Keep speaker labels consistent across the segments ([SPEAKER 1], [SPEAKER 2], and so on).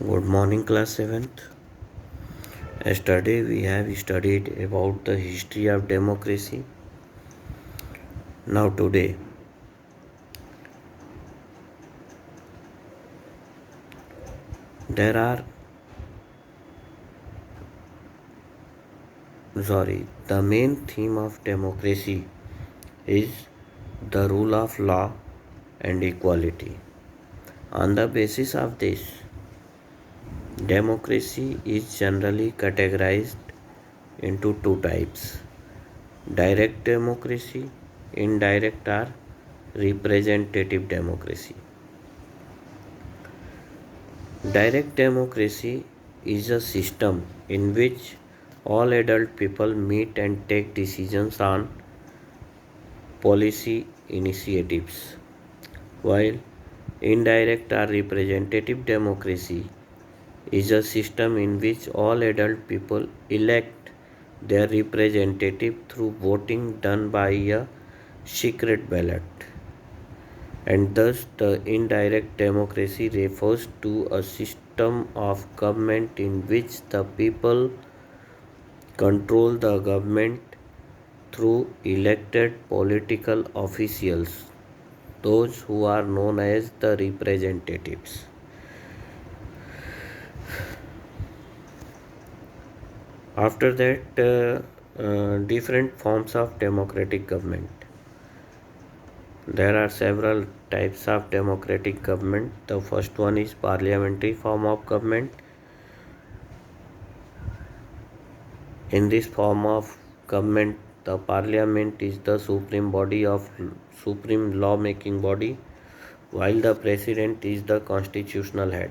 [SPEAKER 1] Good morning, class 7th. Yesterday we have studied about the history of democracy. Now today there are the main theme of democracy is the rule of law and equality. On the basis of this, democracy is generally categorized into two types: direct democracy, indirect or representative democracy. Direct democracy is a system in which all adult people meet and take decisions on policy initiatives, while indirect or representative democracy is a system in which all adult people elect their representative through voting done by a secret ballot. And thus, the indirect democracy refers to a system of government in which the people control the government through elected political officials, those who are known as the representatives. After that, different forms of democratic government. There are several types of democratic government. The first one is parliamentary form of government. In this form of government, the parliament is the supreme law making body, while the president is the constitutional head.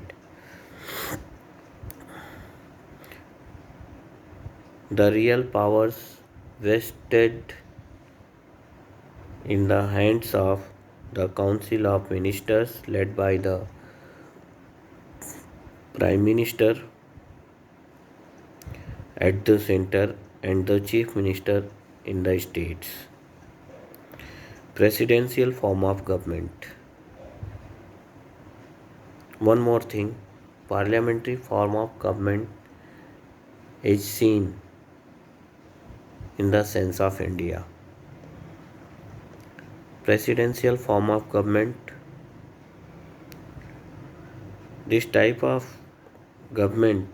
[SPEAKER 1] The real powers vested in the hands of the Council of Ministers led by the Prime Minister at the center and the Chief Minister in the states. Presidential form of government. One more thing, parliamentary form of government is seen in the sense of India. Presidential form of government. This type of government,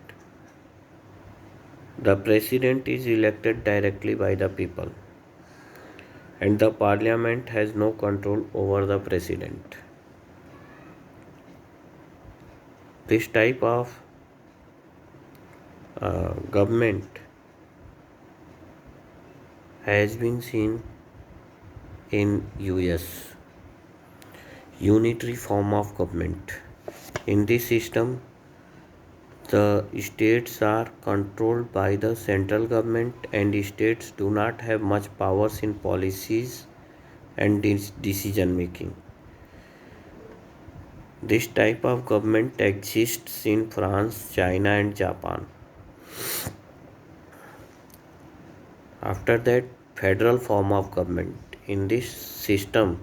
[SPEAKER 1] the president is elected directly by the people and the parliament has no control over the president. This type of government has been seen in US. Unitary form of government. In this system, the states are controlled by the central government and states do not have much powers in policies and decision making. This type of government exists in France, China and Japan. After that, federal form of government. In this system,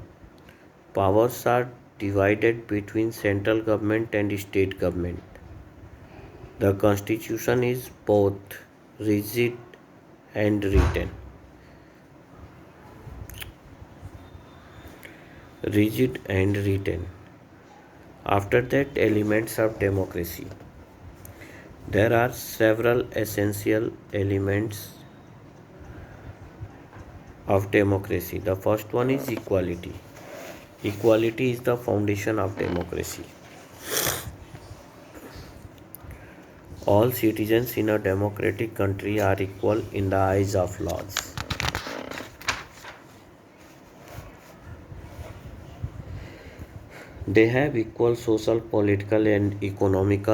[SPEAKER 1] powers are divided between central government and state government. The constitution is both rigid and written. Rigid and written. After that, elements of democracy. There are several essential elements of democracy. The first one is equality. Equality is the foundation of democracy. All citizens in a democratic country are equal in the eyes of laws. They have equal social, political and economic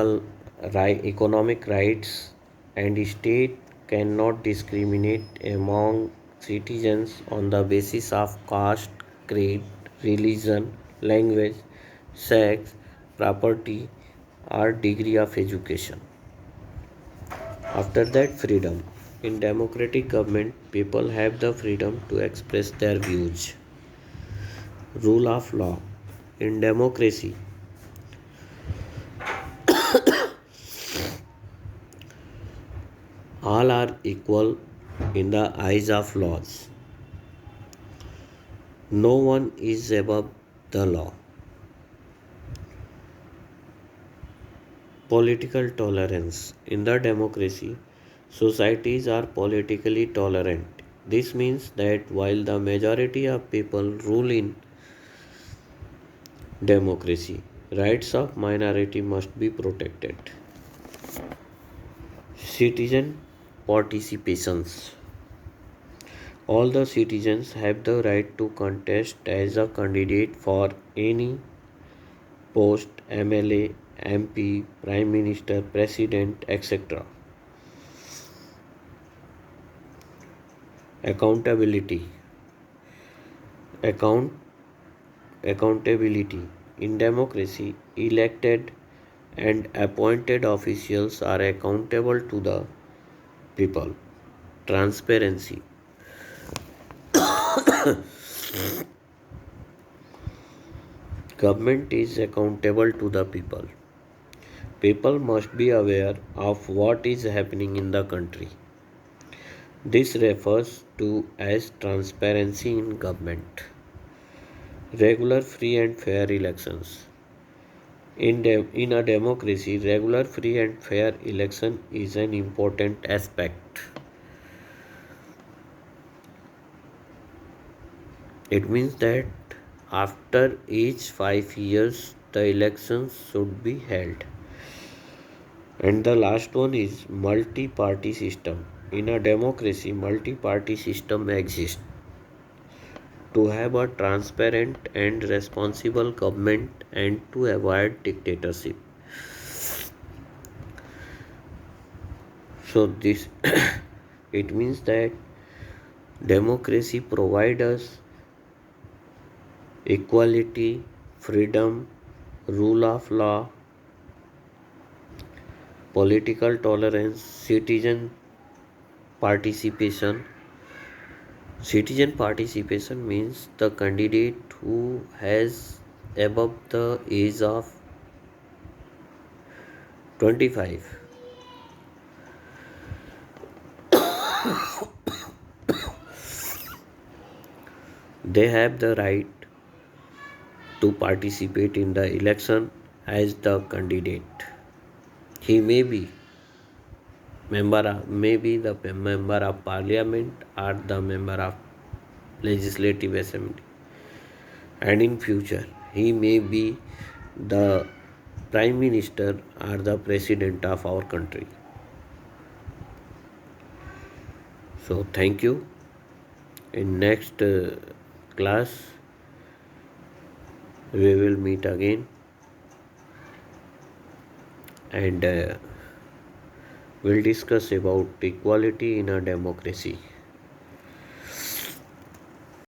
[SPEAKER 1] rights, and state cannot discriminate among citizens on the basis of caste, creed, religion, language, sex, property or degree of education. After that, freedom. In democratic government, people have the freedom to express their views. Rule of law. In democracy, All are equal in the eyes of laws. No one is above the law. Political tolerance. In the democracy, societies are politically tolerant. This means that while the majority of people rule in democracy, rights of minority must be protected. Citizen participations. All the citizens have the right to contest as a candidate for any post MLA, MP, Prime Minister, President, etc. Accountability. Account Accountability. In democracy, elected and appointed officials are accountable to the people. Transparency. Government is accountable to the people. People must be aware of what is happening in the country. This refers to as transparency in government. Regular, free and fair elections. In a democracy, regular, free and fair election is an important aspect. It means that after each 5 years, the elections should be held. And the last one is multi-party system. In a democracy, multi-party system exists to have a transparent and responsible government and to avoid dictatorship. So this it means that democracy provides us equality, freedom, rule of law, political tolerance, participation. Citizen participation means the candidate who has above the age of 25. They have the right to participate in the election as the candidate. He may be the member of parliament or the member of legislative assembly, and in future he may be the prime minister or the president of our country. So thank you. In next class we will meet again, and we'll discuss about equality in a democracy.